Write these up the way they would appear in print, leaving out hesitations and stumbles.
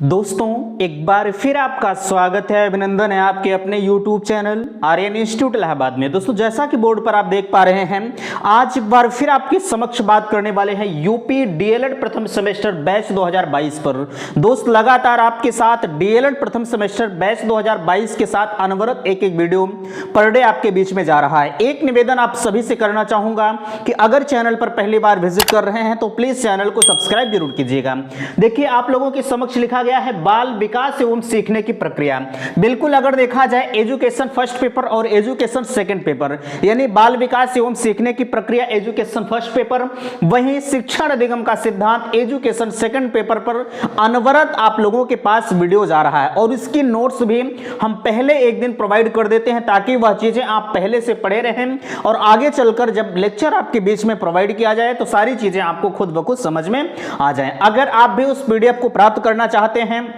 दोस्तों एक बार फिर आपका स्वागत है, अभिनंदन है आपके अपने YouTube channel Aryan institute Allahabad में। दोस्तों जैसा कि बोर्ड पर आप देख पा रहे हैं, आज एक बार फिर आपके समक्ष बात करने वाले हैं यूपी डीएलएड प्रथम सेमेस्टर बैच 2022 पर। दोस्त लगातार आपके साथ डीएलएड प्रथम सेमेस्टर बैच 2022 के साथ अनवरत एक वीडियो पर डे आपके बीच में जा रहा है। एक निवेदन आप सभी से करना चाहूंगा कि अगर चैनल पर पहली बार विजिट कर रहे हैं तो प्लीज चैनल को सब्सक्राइब जरूर कीजिएगा। देखिए आप लोगों के समक्ष लिखा है बाल विकास एवं सीखने की प्रक्रिया। बिल्कुल अगर देखा जाए एजुकेशन फर्स्ट पेपर और एजुकेशन सेकंड पेपर, यानी बाल विकास एवं सीखने की प्रक्रिया एजुकेशन फर्स्ट पेपर, वहीं शिक्षण अधिगम का सिद्धांत एजुकेशन सेकंड पेपर पर अनवरत आप लोगों के पास वीडियो जा रहा है और इसकी नोट्स भी हम पहले एक दिन प्रोवाइड कर देते हैं ताकि वह चीजें आप पहले से पढ़े रहें और आगे चलकर जब लेक्चर आपके बीच में प्रोवाइड किया जाए तो सारी चीजें आपको खुद ब खुद समझ में आ जाए। अगर आप भी उस पीडीएफ को प्राप्त करना चाहते हैं,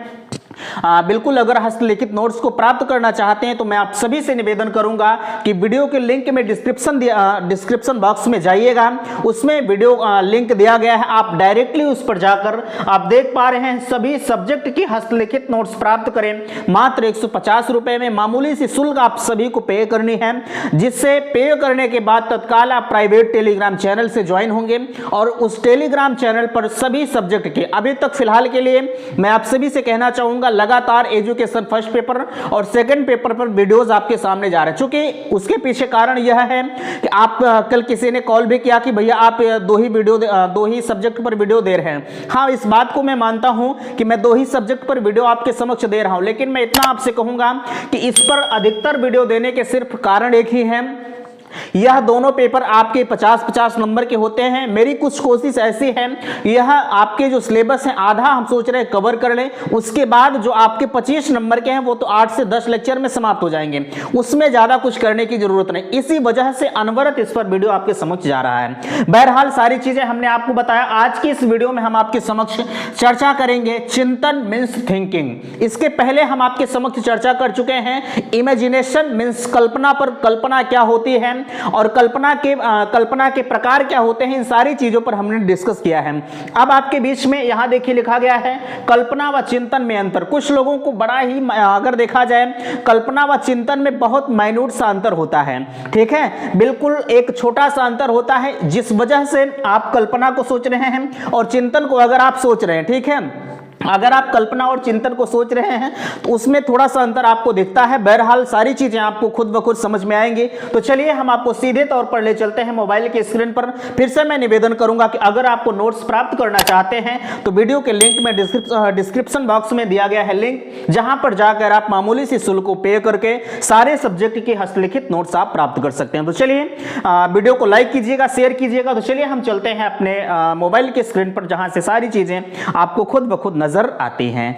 बिल्कुल अगर हस्तलिखित नोट्स को प्राप्त करना चाहते हैं तो मैं आप सभी से निवेदन करूंगा कि वीडियो के लिंक में डिस्क्रिप्शन बॉक्स में जाइएगा, उसमें वीडियो लिंक दिया गया है। आप डायरेक्टली उस पर जाकर आप देख पा रहे हैं सभी सब्जेक्ट की हस्तलिखित नोट्स प्राप्त करें। मात्र 150 रुपए में मामूली सी शुल्क आप सभी को पे करनी है, जिससे पे करने के बाद तत्काल आप प्राइवेट टेलीग्राम चैनल से ज्वाइन होंगे और उस टेलीग्राम चैनल पर सभी सब्जेक्ट के अभी तक फिलहाल के लिए मैं आप सभी से कहना चाहूंगा लगातार एजुकेशन फर्स्ट पेपर और सेकंड पेपर पर वीडियोस आपके सामने जा रहे हैं। चूंकि उसके पीछे कारण यह है कि आप कल किसी ने कॉल भी किया कि भैया आप दो ही सब्जेक्ट पर वीडियो दे रहे हैं। हाँ, इस बात को मैं मानता हूं कि मैं 2 ही सब्जेक्ट पर वीडियो आपके समक्ष दे रहा हूं, लेकिन मैं इतना आपसे कहूंगा कि इस पर अधिकतर वीडियो देने के सिर्फ कारण एक ही है, यह दोनों पेपर आपके 50-50 नंबर के होते हैं। मेरी कुछ कोशिश ऐसी है, यह आपके जो सिलेबस है आधा हम सोच रहे हैं कवर कर लें, उसके बाद जो आपके 25 नंबर के हैं वो तो 8 से 10 लेक्चर में समाप्त हो जाएंगे, उसमें ज्यादा कुछ करने की जरूरत नहीं। इसी वजह से अनवरत इस पर वीडियो आपके समक्ष जा रहा है। बहरहाल सारी चीजें हमने आपको बताया। आज की इस वीडियो में हम आपके समक्ष चर्चा करेंगे चिंतन मीन्स थिंकिंग। इसके पहले हम आपके समक्ष चर्चा कर चुके हैं इमेजिनेशन मीन्स कल्पना पर, कल्पना क्या होती है और कल्पना के प्रकार क्या होते हैं, इन सारी चीजों पर हमने डिस्कस किया है। अब आपके बीच में यहां देखिए लिखा गया है कल्पना व चिंतन में अंतर। कुछ लोगों को बड़ा ही, अगर देखा जाए कल्पना व चिंतन में बहुत माइन्यूट सा अंतर होता है, ठीक है, बिल्कुल एक छोटा सा अंतर होता है, जिस वजह से आप कल्पना को सोच रहे हैं और चिंतन को अगर आप सोच रहे हैं, ठीक है, अगर आप कल्पना और चिंतन को सोच रहे हैं तो उसमें थोड़ा सा अंतर आपको दिखता है। बहरहाल सारी चीजें आपको खुद ब खुद समझ में आएंगी। तो चलिए हम आपको सीधे तौर पर ले चलते हैं मोबाइल की स्क्रीन पर। फिर से मैं निवेदन करूंगा कि अगर आपको नोट्स प्राप्त करना चाहते हैं तो वीडियो के लिंक में डिस्क्रिप्शन बॉक्स में दिया गया है लिंक, जहां पर जाकर आप मामूली सी शुल्क को पे करके सारे सब्जेक्ट की हस्तलिखित नोट्स आप प्राप्त कर सकते हैं। तो चलिए वीडियो को लाइक कीजिएगा, शेयर कीजिएगा। तो चलिए हम चलते हैं अपने मोबाइल के स्क्रीन पर, जहां से सारी चीजें आपको खुद ब खुद नजर आती हैं।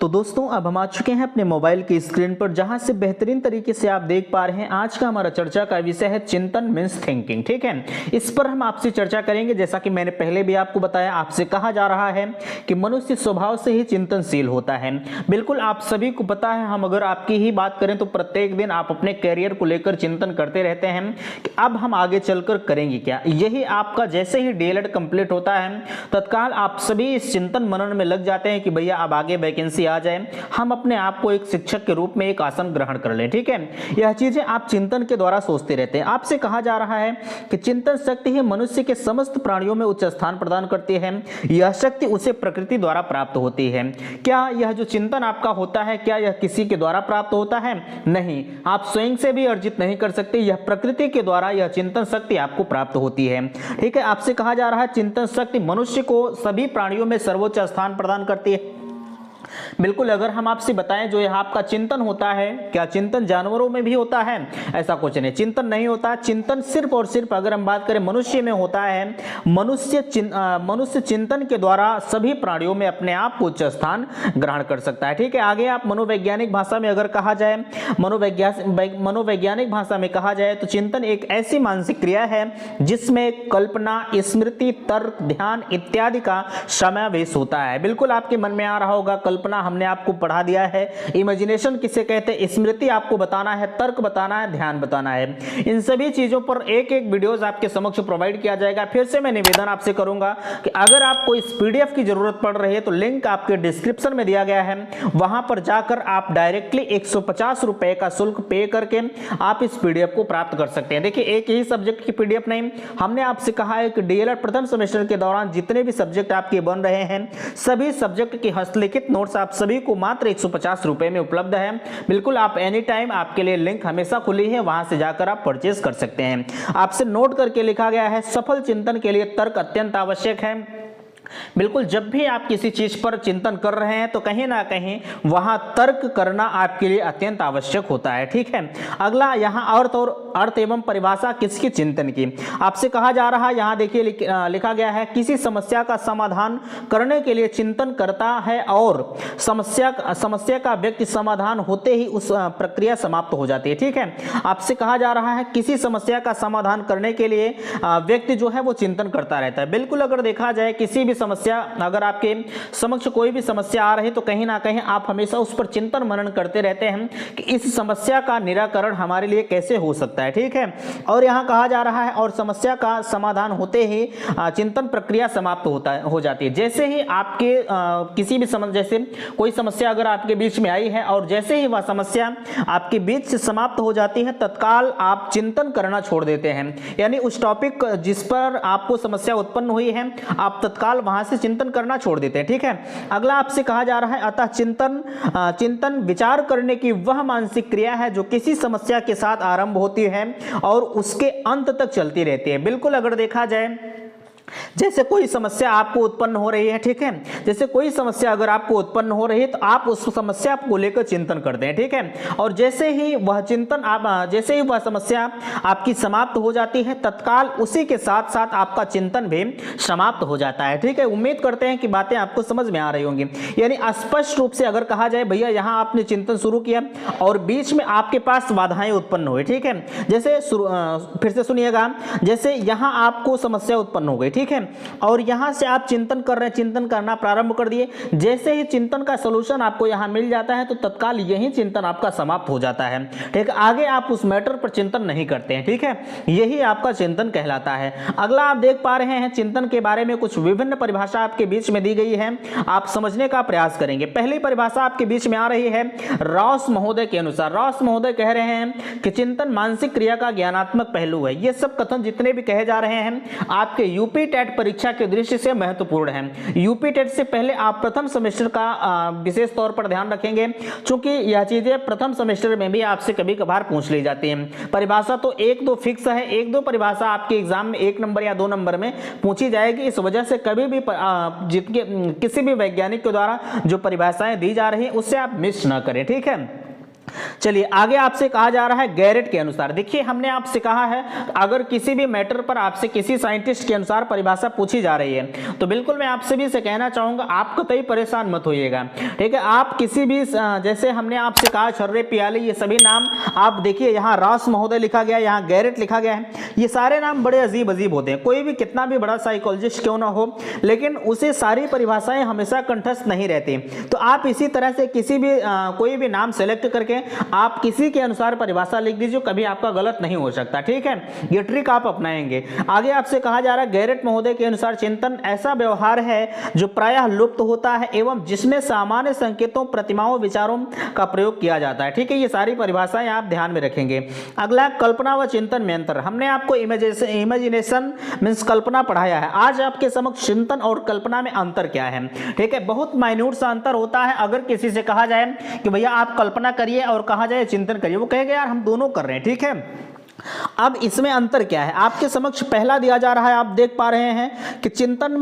तो दोस्तों अब हम आ चुके हैं अपने मोबाइल की स्क्रीन पर, जहां से बेहतरीन तरीके से आप देख पा रहे हैं आज का हमारा चर्चा का विषय है चिंतन मीन्स थिंकिंग, ठीक है। इस पर हम आपसे चर्चा करेंगे। जैसा कि मैंने पहले भी आपको बताया, आपसे कहा जा रहा है कि मनुष्य स्वभाव से ही चिंतनशील होता है। बिल्कुल आप सभी को पता है, हम अगर आपकी ही बात करें तो प्रत्येक दिन आप अपने कैरियर को लेकर चिंतन करते रहते हैं कि अब हम आगे चलकर करेंगे क्या। यही आपका जैसे ही डीएलएड कंप्लीट होता है तत्काल आप सभी इस चिंतन मनन में लग जाते हैं कि भैया अब आगे वैकेंसी आ जाए, हम अपने आप को एक शिक्षक के रूप में एक आसन ग्रहण कर लें, ठीक है। यह चीजें आप चिंतन के द्वारा सोचते रहते हैं। आपसे कहा जा रहा है कि चिंतन शक्ति ही मनुष्य के समस्त प्राणियों में उच्च स्थान प्रदान करती है। यह शक्ति उसे प्रकृति द्वारा प्राप्त होती है। क्या यह जो चिंतन आपका होता है, क्या यह किसी के द्वारा प्राप्त होता है? नहीं, आप स्वयं से भी अर्जित नहीं कर सकते। यह प्रकृति के द्वारा यह चिंतन शक्ति आपको प्राप्त होती है, ठीक है। आपसे कहा जा रहा है चिंतन शक्ति मनुष्य को सभी प्राणियों में सर्वोच्च स्थान प्रदान करती है। बिल्कुल अगर हम आपसे बताएं जो यह आपका चिंतन होता है, क्या चिंतन जानवरों में भी होता है? ऐसा कुछ नहीं, चिंतन नहीं होता। चिंतन सिर्फ और सिर्फ अगर हम बात करें मनुष्य में होता है। मनुष्य चिंतन के द्वारा सभी प्राणियों में अपने आप को उच्च स्थान ग्रहण कर सकता है, ठीक है। आगे आप मनोवैज्ञानिक भाषा में अगर कहा जाए, मनोवैज्ञानिक भाषा में कहा जाए तो चिंतन एक ऐसी मानसिक क्रिया है जिसमें कल्पना, स्मृति, तर्क, ध्यान इत्यादि का समावेश होता है। बिल्कुल आपके मन में आ रहा होगा कल्पना कल्पना हमने आपको पढ़ा दिया है, इमेजिनेशन किसे कहते हैं, स्मृति आपको बताना है, तर्क बताना है, ध्यान बताना है। इन सभी चीजों पर एक एक वीडियोस आपके समक्ष प्रोवाइड किया जाएगा। फिर से मैं निवेदन आपसे करूंगा कि अगर आपको इस पीडीएफ की जरूरत पड़ रही है तो लिंक आपके डिस्क्रिप्शन में दिया गया है, वहां पर जाकर आप डायरेक्टली 150 रुपए का शुल्क पे करके आप इस पीडीएफ को प्राप्त कर सकते हैं। देखिए एक ही सब्जेक्ट की पीडीएफ नहीं, हमने आपसे कहा है कि डीएलएड प्रथम सेमेस्टर के दौरान जितने भी सब्जेक्ट आपके बन रहे हैं सभी सब्जेक्ट की हस्तलिखित नोट्स आप सभी को मात्र 150 रुपए में उपलब्ध है। बिल्कुल आप एनी टाइम, आपके लिए लिंक हमेशा खुली है, वहां से जाकर आप परचेज कर सकते हैं। आपसे नोट करके लिखा गया है, सफल चिंतन के लिए तर्क अत्यंत आवश्यक है। बिल्कुल जब भी आप किसी चीज पर चिंतन कर रहे हैं तो कहीं ना कहीं वहां तर्क करना आपके लिए अत्यंत आवश्यक होता है। ठीक है, अगला यहां अर्थ एवं परिभाषा किसकी चिंतन की आपसे कहा जा रहा है। यहां देखिए लिखा गया है, किसी समस्या का समाधान करने के लिए चिंतन करता है और समस्या का व्यक्ति समाधान होते ही उस प्रक्रिया समाप्त हो जाती है। ठीक है, आपसे कहा जा रहा है किसी समस्या का समाधान करने के लिए व्यक्ति जो है वो चिंतन करता रहता है। बिल्कुल अगर देखा जाए किसी भी समस्या, अगर आपके समक्ष कोई भी समस्या आ रही तो कहीं ना कहीं आप हमेशा उस पर चिंतन मनन करते रहते हैं कि इस समस्या का निराकरण हमारे लिए कैसे हो सकता है। ठीक है, और यहां कहा जा रहा है और समस्या का समाधान होते ही चिंतन प्रक्रिया समाप्त हो जाती है। जैसे ही आपके किसी भी जैसे कोई समस्या अगर आपके बीच में आई है और जैसे ही वह समस्या आपके बीच से समाप्त हो जाती है तत्काल आप चिंतन करना छोड़ देते हैं, यानी उस टॉपिक जिस पर आपको समस्या उत्पन्न हुई है आप तत्काल वहां से चिंतन करना छोड़ देते हैं। ठीक है, अगला आपसे कहा जा रहा है, अतः चिंतन विचार करने की वह मानसिक क्रिया है जो किसी समस्या के साथ आरंभ होती है और उसके अंत तक चलती रहती है। बिल्कुल अगर देखा जाए जैसे कोई समस्या आपको उत्पन्न हो रही है, ठीक है, जैसे कोई समस्या अगर आपको उत्पन्न हो रही है तो आप उस समस्या को लेकर चिंतन करते हैं। ठीक है, और जैसे ही वह समस्या आपकी समाप्त हो जाती है तत्काल उसी के साथ साथ आपका चिंतन भी समाप्त हो जाता है। ठीक है, उम्मीद करते हैं कि बातें आपको समझ में आ रही होंगी। यानी स्पष्ट रूप से अगर कहा जाए भैया यहां आपने चिंतन शुरू किया और बीच में आपके पास बाधाएं उत्पन्न हुई। ठीक है, जैसे फिर से सुनिएगा, जैसे यहां आपको समस्या उत्पन्न हो गई, ठीक है, और यहां से आप चिंतन कर रहे हैं, चिंतन करना प्रारंभ कर दिए, जैसे ही चिंतन का सॉल्यूशन आपको यहां मिल जाता है तो तत्काल यही चिंतन आपका समाप्त हो जाता है। ठीक है, आगे आप उस मैटर पर चिंतन नहीं करते हैं। ठीक है, यही आपका चिंतन कहलाता है। अगला आप देख पा रहे हैं चिंतन के बारे में कुछ विभिन्न परिभाषा आपके बीच में दी गई है, आप समझने का प्रयास करेंगे। पहली परिभाषा आपके बीच में आ रही है रॉस महोदय के अनुसार। रॉस महोदय कह रहे हैं कि चिंतन मानसिक क्रिया का ज्ञानात्मक पहलू है। ये सब कथन जितने भी कहे जा रहे हैं आपके यूपी टेट परीक्षा के दृष्टि से महत्वपूर्ण है। यूपी टेट से पहले आप प्रथम सेमेस्टर का विशेष तौर पर ध्यान रखेंगे, क्योंकि यह चीजें प्रथम सेमेस्टर में भी आपसे कभी कभार पूछ ली जाती हैं। परिभाषा तो एक दो फिक्स है, एक दो परिभाषा आपके एग्जाम में 1 नंबर या 2 नंबर में पूछी जाएगी। इस वजह से कभी भी किसी भी वैज्ञानिक के द्वारा जो परिभाषाएं दी जा रही हैं उससे आप मिस ना करें। ठीक है, चलिए आगे आपसे कहा जा रहा है गैरेट के अनुसार। देखिए हमने आपसे कहा है अगर किसी भी मैटर पर आपसे किसी साइंटिस्ट के अनुसार परिभाषा पूछी जा रही है तो बिल्कुल मैं आपसे भी से कहना चाहूंगा आप कतई परेशान मत होइएगा। ठीक है, आप किसी भी जैसे हमने आपसे कहा छर्रे पियाली, ये सभी नाम आप देखिए, यहाँ रॉस महोदय लिखा गया, यहाँ गैरेट लिखा गया है, ये सारे नाम बड़े अजीब अजीब होते हैं। कोई भी कितना भी बड़ा साइकोलॉजिस्ट क्यों ना हो लेकिन उसे सारी परिभाषाएं हमेशा कंठस्थ नहीं रहती। तो आप इसी तरह से किसी भी कोई भी नाम सेलेक्ट करके आप किसी के अनुसार परिभाषा लिख दीजिए, कभी आपका गलत नहीं हो सकता। ठीक है, ये ट्रिक आप अपनाएंगे। आगे आपसे कहा जा रहा है गैरेट महोदय के अनुसार चिंतन ऐसा व्यवहार है जो प्रायः लुप्त होता है एवं जिसमें सामान्य संकेतों, प्रतिमाओं, विचारों का प्रयोग किया जाता है। ठीक है, ये सारी परिभाषाएं आप ध्यान में रखेंगे। अगला कल्पना व चिंतन में अंतर। हमने आपको इमेजिनेशन मींस कल्पना पढ़ाया है, आज आपके समक्ष चिंतन और कल्पना में अंतर क्या है। ठीक है, बहुत माइन्यूट सा अंतर होता है। अगर किसी से कहा जाए कि भैया आप कल्पना करिए और कहा जाए चिंतन करिए, वो कहेगा यार हम दोनों कर रहे हैं। ठीक है, अब इसमें अंतर क्या है आपके समक्ष पहला दिया जा रहा है, आप देख पा रहे हैं कि चिंतन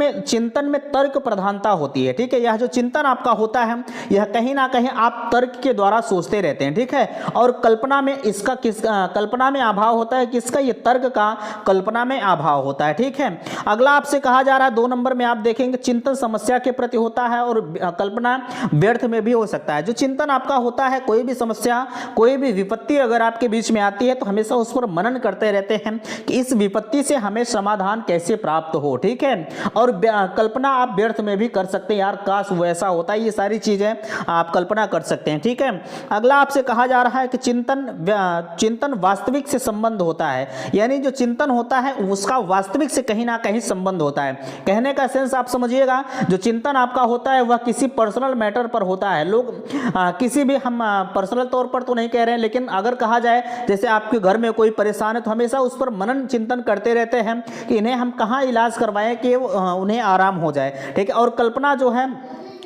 में तर्क प्रधानता होती है। ठीक है, यह जो चिंतन आपका होता है यह कहीं ना कहीं आप तर्क के द्वारा सोचते रहते हैं। ठीक है, और कल्पना में कल्पना में अभाव होता है, किसका, ये तर्क का कल्पना में अभाव होता है। ठीक है, अगला आपसे कहा जा रहा है 2 नंबर में आप देखेंगे चिंतन समस्या के प्रति होता है और कल्पना व्यर्थ में भी हो सकता है। जो चिंतन आपका होता है, कोई भी समस्या, कोई भी विपत्ति अगर आपके बीच में आती है तो हमेशा उस पर पर मनन करते रहते हैं कि इस विपत्ति से हमें समाधान कैसे प्राप्त हो, ठीक है। और कल्पना आप व्यर्थ में भी कर सकते हैं, यार काश वैसा होता है, ये सारी चीजें आप कल्पना कर सकते हैं, ठीक है। अगला आपसे कहा जा रहा है कि चिंतन वास्तविक से संबंध होता है, यानी जो चिंतन होता है उसका वास्तविक से कहीं ना कहीं संबंध होता है। कहने का सेंस आप समझिएगा, जो चिंतन आपका होता है वह किसी पर्सनल मैटर पर होता है। लोग किसी भी, हम पर्सनल तौर पर तो नहीं कह रहे हैं, लेकिन अगर कहा जाए जैसे आपके घर में कोई परेशान है तो हमेशा उस पर मनन चिंतन करते रहते हैं कि इन्हें हम कहाँ इलाज करवाएं कि उन्हें आराम हो जाए, ठीक है। और कल्पना जो है,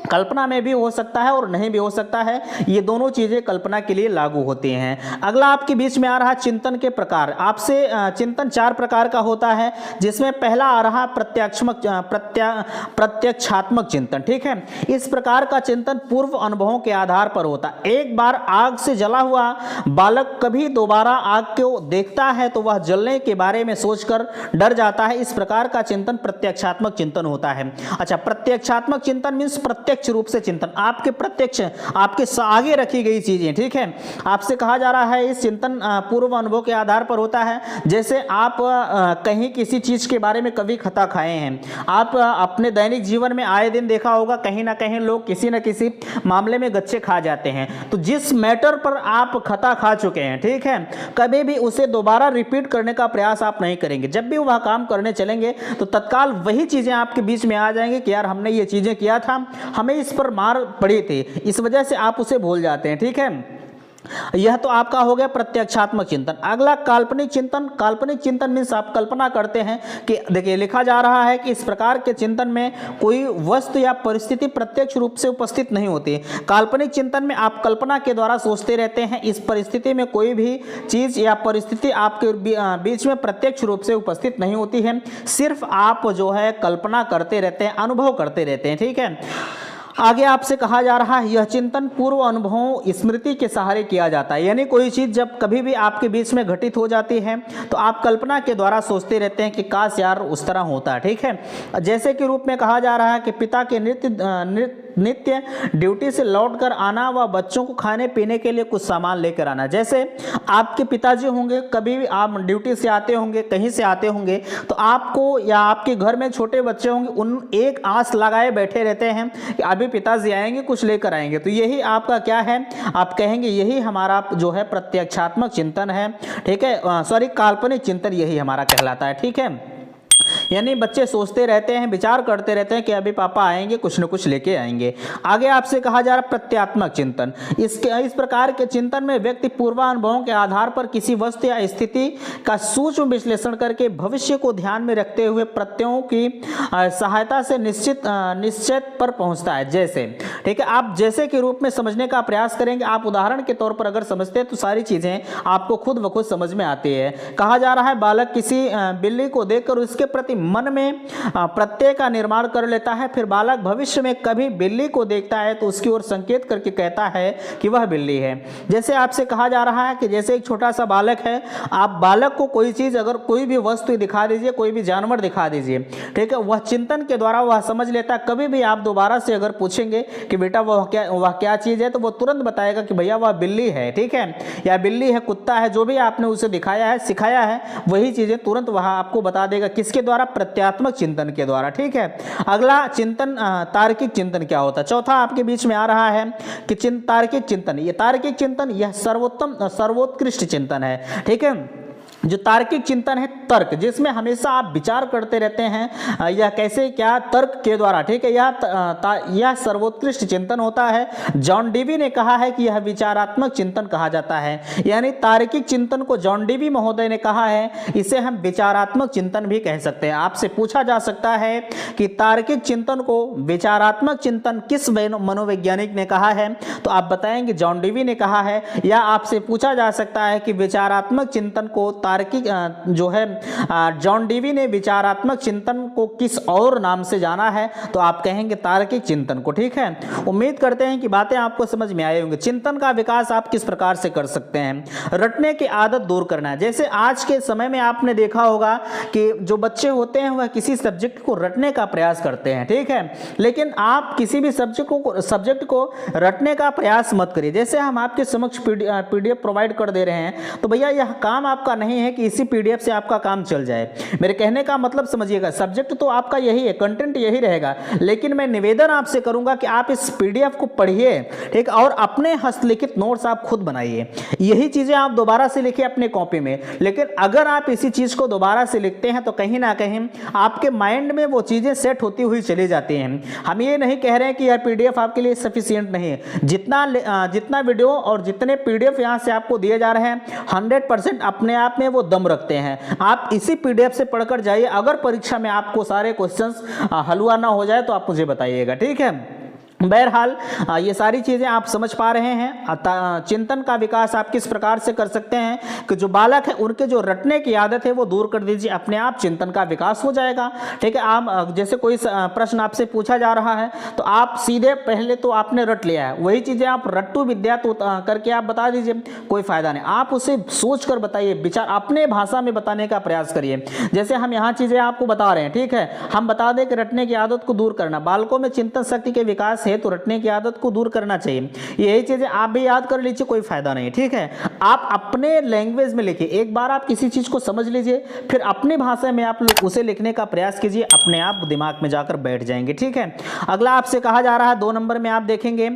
कल्पना में भी हो सकता है और नहीं भी हो सकता है, ये दोनों चीजें कल्पना के लिए लागू होती हैं। अगला आपके बीच में आ रहा चिंतन के प्रकार। आपसे चिंतन 4 प्रकार का होता है, जिसमें पहला आ रहा प्रत्यक्षात्मक चिंतन, ठीक है। इस प्रकार का चिंतन पूर्व अनुभवों के आधार पर होता है। एक बार आग से जला हुआ बालक कभी दोबारा आग को देखता है तो वह जलने के बारे में सोचकर डर जाता है। इस प्रकार का चिंतन प्रत्यक्षात्मक चिंतन होता है। अच्छा, प्रत्यक्षात्मक चिंतन मीन्स प्रत्यक्ष रूप से चिंतन, आपके प्रत्यक्ष, आपके आगे रखी गई चीजें, ठीक है। आपसे कहा जा रहा है इस चिंतन पूर्व अनुभव के आधार पर होता है। जैसे आप कहीं किसी चीज के बारे में कभी खता खाए हैं, आप अपने दैनिक जीवन में आए दिन देखा होगा कहीं ना कहीं लोग किसी न किसी मामले में गच्चे खा जाते हैं। तो जिस मैटर पर आप खता खा चुके हैं, ठीक है, कभी भी उसे दोबारा रिपीट करने का प्रयास आप नहीं करेंगे। जब भी वह काम करने चलेंगे तो तत्काल वही चीजें आपके बीच में आ जाएंगी कि यार हमने ये चीजें किया था, हमें इस पर मार पड़ी थी, इस वजह से आप उसे भूल जाते हैं, ठीक है। यह तो आपका हो गया प्रत्यक्षात्मक चिंतन। अगला काल्पनिक चिंतन। काल्पनिक चिंतन मीन्स आप कल्पना करते हैं कि देखिए लिखा जा रहा है कि इस प्रकार के चिंतन में कोई वस्तु या परिस्थिति प्रत्यक्ष रूप से उपस्थित नहीं होती। काल्पनिक चिंतन में आप कल्पना के द्वारा सोचते रहते हैं, इस परिस्थिति में कोई भी चीज या परिस्थिति आपके बीच में प्रत्यक्ष रूप से उपस्थित नहीं होती है, सिर्फ आप जो है कल्पना करते रहते हैं, अनुभव करते रहते हैं, ठीक है। आगे आपसे कहा जा रहा है यह चिंतन पूर्व अनुभवों स्मृति के सहारे किया जाता है, यानी कोई चीज जब कभी भी आपके बीच में घटित हो जाती है तो आप कल्पना के द्वारा सोचते रहते हैं कि काश यार उस तरह होता है, ठीक है। जैसे कि रूप में कहा जा रहा है कि पिता के नित्य ड्यूटी से लौटकर आना व बच्चों को खाने पीने के लिए कुछ सामान लेकर आना। जैसे आपके पिताजी होंगे, कभी भी आप ड्यूटी से आते होंगे, कहीं से आते होंगे, तो आपको या आपके घर में छोटे बच्चे होंगे, उन एक आस लगाए बैठे रहते हैं कि अभी पिताजी आएंगे कुछ लेकर आएंगे। तो यही आपका क्या है, आप कहेंगे यही हमारा जो है प्रत्यक्षात्मक चिंतन है, ठीक है, सॉरी काल्पनिक चिंतन यही हमारा कहलाता है, ठीक है। यानी बच्चे सोचते रहते हैं, विचार करते रहते हैं कि अभी पापा आएंगे कुछ न कुछ लेके आएंगे। आगे आपसे कहा जा रहा है प्रत्यात्मक चिंतन। इस प्रकार के चिंतन में व्यक्ति पूर्वानुभवों के आधार पर किसी वस्तु या स्थिति का सूक्ष्म विश्लेषण करके भविष्य को ध्यान में रखते हुए प्रत्ययों की सहायता से निश्चित पर पहुंचता है। जैसे, ठीक है, आप जैसे के रूप में समझने का प्रयास करेंगे। आप उदाहरण के तौर पर अगर समझते हैं तो सारी चीजें आपको खुद ब खुद समझ में आती है। कहा जा रहा है बालक किसी बिल्ली को देखकर उसके प्रति मन में प्रत्यय का निर्माण कर लेता है, फिर बालक भविष्य में कभी बिल्ली को देखता है तो उसकी ओर संकेत करके कहता है कि वह बिल्ली है। जैसे आपसे कहा जा रहा है कि जैसे एक छोटा सा बालक है, आप बालक को कोई चीज, अगर कोई भी वस्तु दिखा दीजिए, कोई भी जानवर दिखा दीजिए, ठीक है, वह चिंतन के द्वारा वह समझ लेता है। कभी भी आप दोबारा से अगर पूछेंगे कि बेटा वह क्या चीज है, तो वह तुरंत बताएगा कि भैया वह बिल्ली है, ठीक है, या बिल्ली है, कुत्ता है, जो भी आपने उसे दिखाया है, सिखाया है, वही चीजें तुरंत वह आपको बता देगा। किसके द्वारा? प्रत्यात्मक चिंतन के द्वारा, ठीक है। अगला चिंतन तार्किक चिंतन क्या होता है? चौथा आपके बीच में आ रहा है कि तार्किक चिंतन। ये तार्किक चिंतन यह सर्वोत्कृष्ट चिंतन है, ठीक है। जो तार्किक चिंतन है, तर्क, जिसमें हमेशा आप विचार करते रहते हैं, यह कैसे, क्या, तर्क के द्वारा, ठीक है, यह सर्वोत्कृष्ट चिंतन होता है। जॉन डीवी ने कहा है कि यह विचारात्मक चिंतन कहा जाता है, यानी तार्किक चिंतन को जॉन डीवी महोदय ने कहा है, इसे हम विचारात्मक चिंतन भी कह सकते हैं। आपसे पूछा जा सकता है कि तार्किक चिंतन को विचारात्मक चिंतन किस मनोवैज्ञानिक ने कहा है, तो आप बताएंगे जॉन डीवी ने कहा है। या आपसे पूछा जा सकता है कि विचारात्मक चिंतन को तार्किक जो है जॉन डीवी ने विचारात्मक चिंतन को किस और नाम से जाना है, तो आप कहेंगे तार्किक चिंतन को, ठीक है। उम्मीद करते हैं कि बातें आपको समझ में आई होंगी। चिंतन का विकास आप किस प्रकार से कर सकते हैं? रटने की आदत दूर करना है। जैसे आज के समय में आपने देखा होगा कि जो बच्चे होते हैं वह किसी सब्जेक्ट को रटने का प्रयास करते हैं, ठीक है, लेकिन आप किसी भी सब्जेक्ट को रटने का प्रयास मत करिए। जैसे हम आपके समक्ष पीडीएफ प्रोवाइड कर दे रहे हैं, तो भैया यह काम आपका नहीं है कि इसी पीडीएफ से आपका काम चल जाए। मेरे कहने का मतलब समझिएगा, सब्जेक्ट तो आपका यही है, कंटेंट यही रहेगा, लेकिन मैं निवेदन आपसे करूंगा कि आप इस पीडीएफ को पढ़िए, ठीक, और अपने हस्तलिखित नोट्स आप खुद बनाइए। यही चीजें आप दोबारा से लिखिए अपने कॉपी में। लेकिन अगर आप इसी चीज को दोबारा से लिखते हैं तो कहीं ना कहीं आपके माइंड में वो चीजें सेट होती हुई चली जाती हैं। हम ये नहीं कह रहे हैं कि यह पीडीएफ आपके लिए सफिशिएंट नहीं है। जितना वीडियो और जितने पीडीएफ यहां से आपको दिए जा रहे हैं 100% अपने आप में वो दम रखते हैं। आप इसी पीडीएफ से पढ़कर जाइए। अगर परीक्षा में आपको सारे क्वेश्चंस हलवा ना हो जाए तो आप मुझे बताइएगा, ठीक है। बहरहाल ये सारी चीज़ें आप समझ पा रहे हैं। चिंतन का विकास आप किस प्रकार से कर सकते हैं कि जो बालक है उनके जो रटने की आदत है वो दूर कर दीजिए, अपने आप चिंतन का विकास हो जाएगा, ठीक है। आप जैसे कोई प्रश्न आपसे पूछा जा रहा है तो आप सीधे पहले तो आपने रट लिया है, वही चीज़ें आप रट्टू विद्या तो करके आप बता दीजिए, कोई फायदा नहीं। आप उसे सोच कर बताइए, विचार अपने भाषा में बताने का प्रयास करिए। जैसे हम यहाँ चीज़ें आपको बता रहे हैं, ठीक है, हम बता दें कि रटने की आदत को दूर करना, बालकों में चिंतन शक्ति के विकास तो रटने की आदत को दूर करना चाहिए। यही चीजें आप भी याद कर लीजिए, कोई फायदा नहीं, ठीक है। आप अपने लैंग्वेज में लिखिए, एक बार आप किसी चीज को समझ लीजिए, फिर अपनी भाषा में आप लोग उसे लिखने का प्रयास कीजिए, अपने आप दिमाग में जाकर बैठ जाएंगे, ठीक है। अगला आपसे कहा जा रहा है 2 नंबर में आप देखेंगे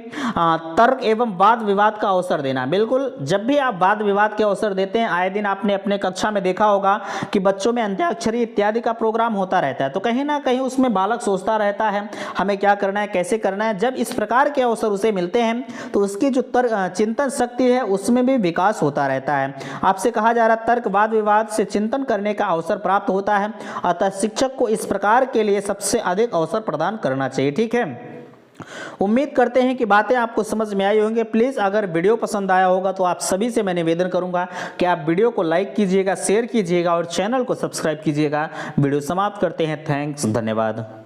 तर्क एवं वाद विवाद का अवसर देना। बिल्कुल, जब भी आप वाद विवाद के अवसर देते हैं, आए दिन आपने अपने कक्षा में देखा होगा कि बच्चों में अंत्याक्षरी इत्यादि का प्रोग्राम होता रहता है, तो कहीं ना कहीं उसमें बालक सोचता रहता है हमें क्या करना है, कैसे करना है। जब इस प्रकार के अवसर उसे मिलते हैं तो उसकी जो चिंतन शक्ति है उसमें भी विकास होता रहता है। आपसे कहा जा रहा है तर्क वाद विवाद से चिंतन करने का अवसर प्राप्त होता है, अतः शिक्षक को इस प्रकार के लिए सबसे अधिक अवसर प्रदान करना चाहिए, ठीक है। उम्मीद करते हैं कि बातें आपको समझ में आई होंगी। प्लीज़ अगर वीडियो पसंद आया होगा तो आप सभी से मैं निवेदन करूंगा कि आप वीडियो को लाइक कीजिएगा, शेयर कीजिएगा और चैनल को सब्सक्राइब कीजिएगा। वीडियो समाप्त करते हैं। थैंक्स, धन्यवाद।